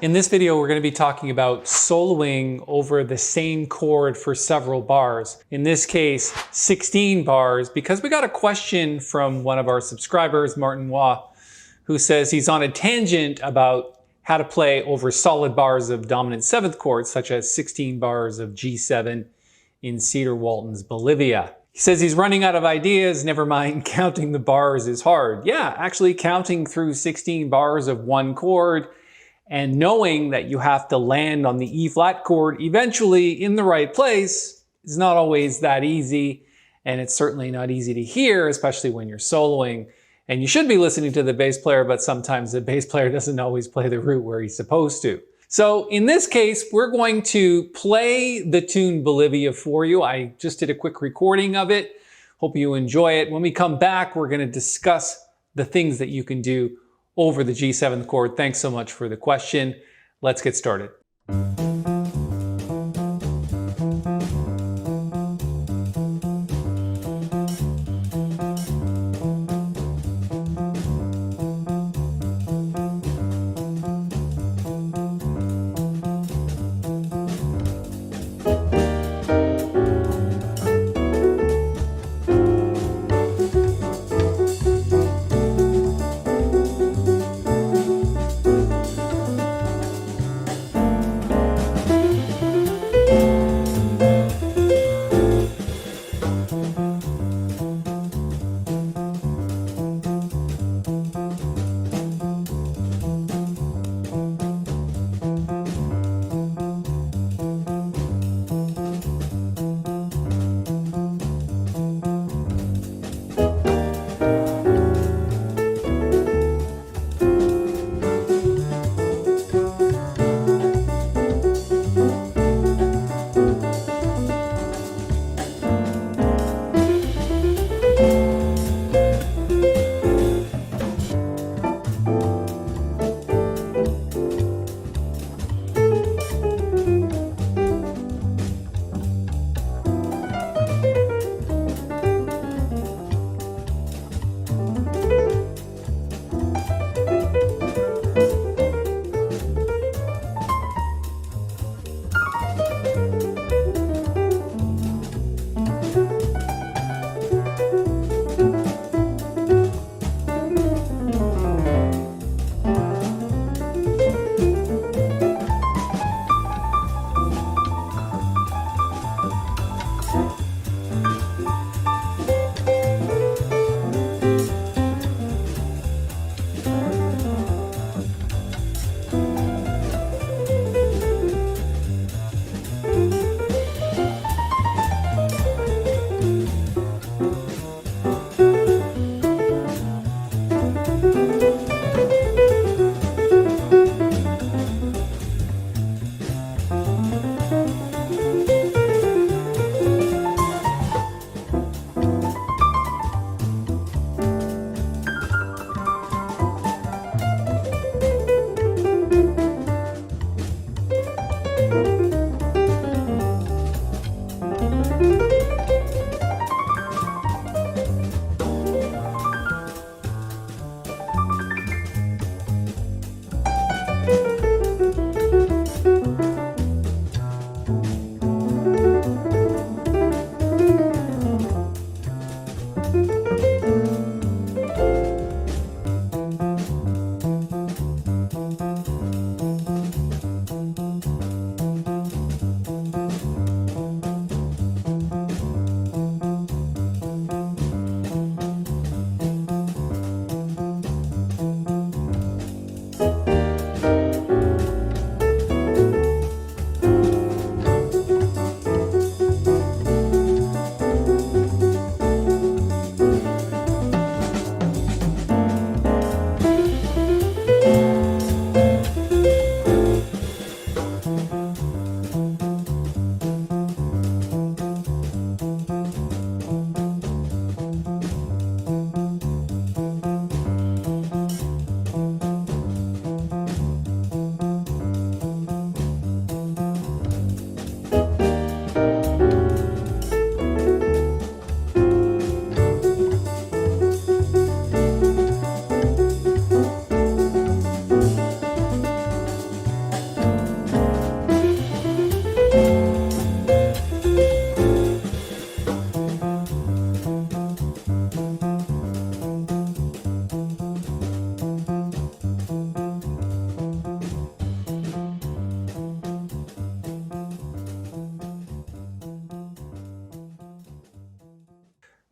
In this video, we're going to be talking about soloing over the same chord for several bars. In this case, 16 bars, because we got a question from one of our subscribers, Martin Waugh, who says he's on a tangent about how to play over solid bars of dominant 7th chords, such as 16 bars of G7 in Cedar Walton's Bolivia. He says he's running out of ideas, never mind counting the bars is hard. Yeah, actually counting through 16 bars of one chord and knowing that you have to land on the E flat chord eventually in the right place is not always that easy, and it's certainly not easy to hear, especially when you're soloing. And you should be listening to the bass player, but sometimes the bass player doesn't always play the root where he's supposed to. So in this case, we're going to play the tune Bolivia for you. I just did a quick recording of it. Hope you enjoy it. When we come back, we're going to discuss the things that you can do over the G7 chord. Thanks so much for the question. Let's get started.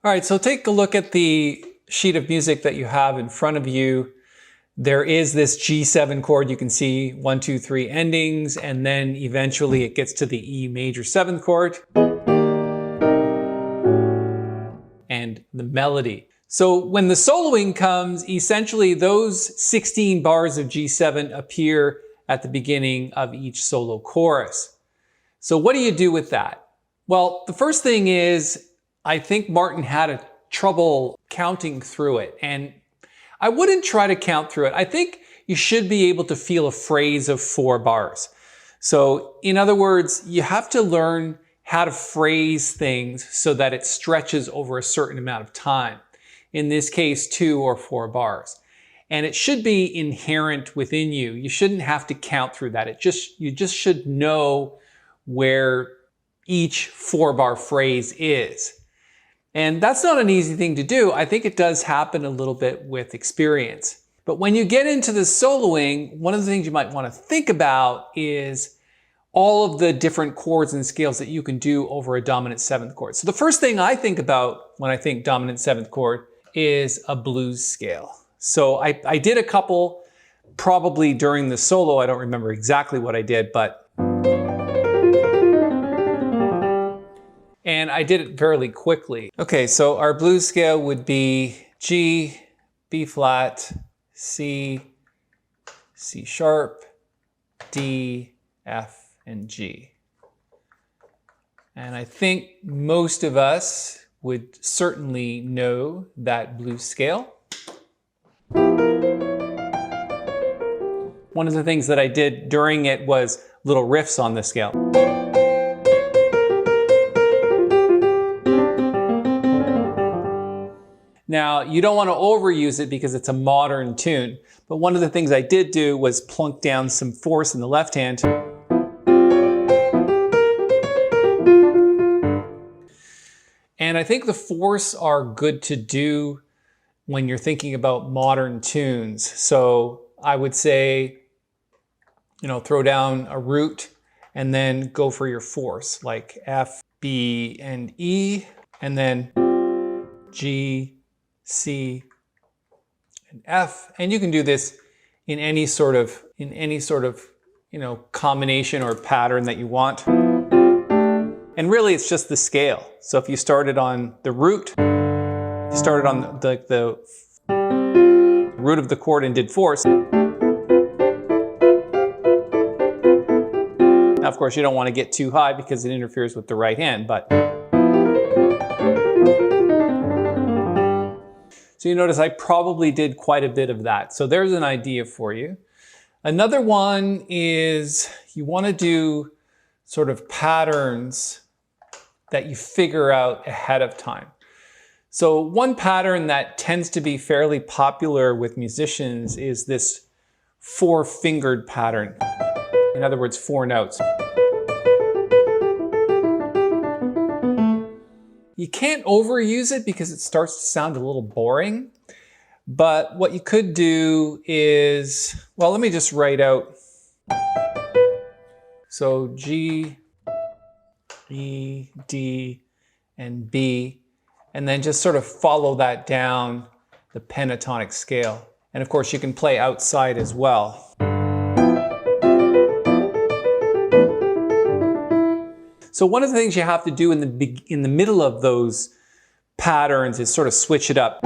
All right, so take a look at the sheet of music that you have in front of you. There is this G7 chord. You can see 1, 2, 3 endings, and then eventually it gets to the E major 7th chord and the melody. So when the soloing comes, essentially those 16 bars of G7 appear at the beginning of each solo chorus. So what do you do with that? Well, the first thing is, I think Martin had a trouble counting through it, and I wouldn't try to count through it. I think you should be able to feel a phrase of 4 bars. So in other words, you have to learn how to phrase things so that it stretches over a certain amount of time. In this case, 2 or 4 bars. And it should be inherent within you. You shouldn't have to count through that. You just should know where each 4-bar phrase is. And that's not an easy thing to do. I think it does happen a little bit with experience. But when you get into the soloing, one of the things you might want to think about is all of the different chords and scales that you can do over a dominant 7th chord. So the first thing I think about when I think dominant 7th chord is a blues scale. So I did a couple probably during the solo. I don't remember exactly what I did, but and I did it fairly quickly. Okay, so our blues scale would be G, B flat, C, C sharp, D, F, and G. And I think most of us would certainly know that blues scale. One of the things that I did during it was little riffs on the scale. Now, you don't want to overuse it because it's a modern tune, but one of the things I did do was plunk down some force in the left hand. And I think the fourths are good to do when you're thinking about modern tunes. So I would say, you know, throw down a root and then go for your fourths, like F, B, and E, and then G, C, and F. And you can do this in any sort of, you know, combination or pattern that you want. And really it's just the scale. So if you started on the root, you started on the root of the chord and did fourths. Now, of course, you don't want to get too high because it interferes with the right hand, but. So you notice I probably did quite a bit of that. So there's an idea for you. Another one is you want to do sort of patterns that you figure out ahead of time. So one pattern that tends to be fairly popular with musicians is this 4-fingered pattern. In other words, 4 notes. You can't overuse it because it starts to sound a little boring. But what you could do is, well, let me just write out. So G, E, D, and B, and then just sort of follow that down the pentatonic scale. And of course, you can play outside as well. So one of the things you have to do in the middle of those patterns is sort of switch it up.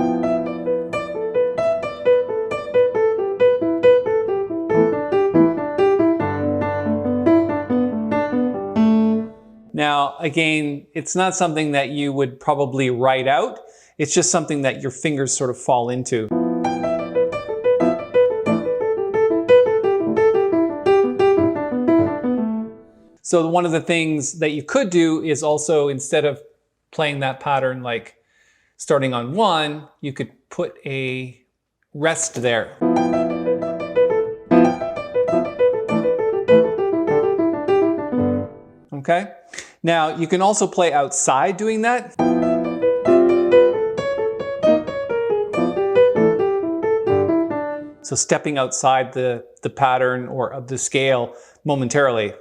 Now, again, it's not something that you would probably write out. It's just something that your fingers sort of fall into. So one of the things that you could do is also, instead of playing that pattern like starting on 1, you could put a rest there. Okay? Now, you can also play outside doing that. So stepping outside the pattern or of the scale momentarily.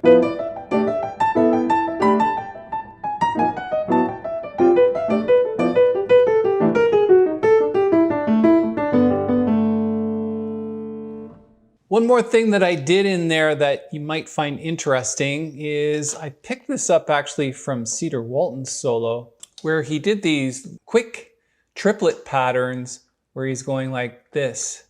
One more thing that I did in there that you might find interesting is I picked this up actually from Cedar Walton's solo, where he did these quick triplet patterns where he's going like this.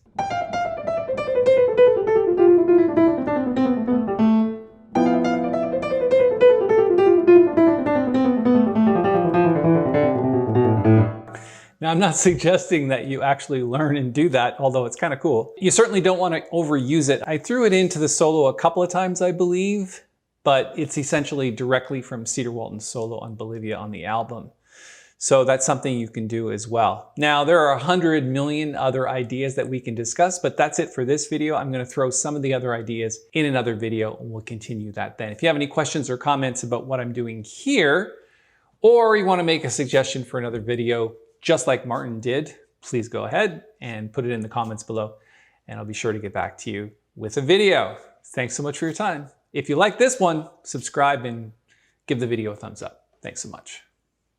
Now, I'm not suggesting that you actually learn and do that, although it's kind of cool. You certainly don't want to overuse it. I threw it into the solo a couple of times, I believe, but it's essentially directly from Cedar Walton's solo on Bolivia on the album. So that's something you can do as well. Now, there are 100 million other ideas that we can discuss, but that's it for this video. I'm going to throw some of the other ideas in another video, and we'll continue that then. If you have any questions or comments about what I'm doing here, or you want to make a suggestion for another video, just like Martin did, please go ahead and put it in the comments below, and I'll be sure to get back to you with a video. Thanks so much for your time. If you like this one, subscribe and give the video a thumbs up. Thanks so much.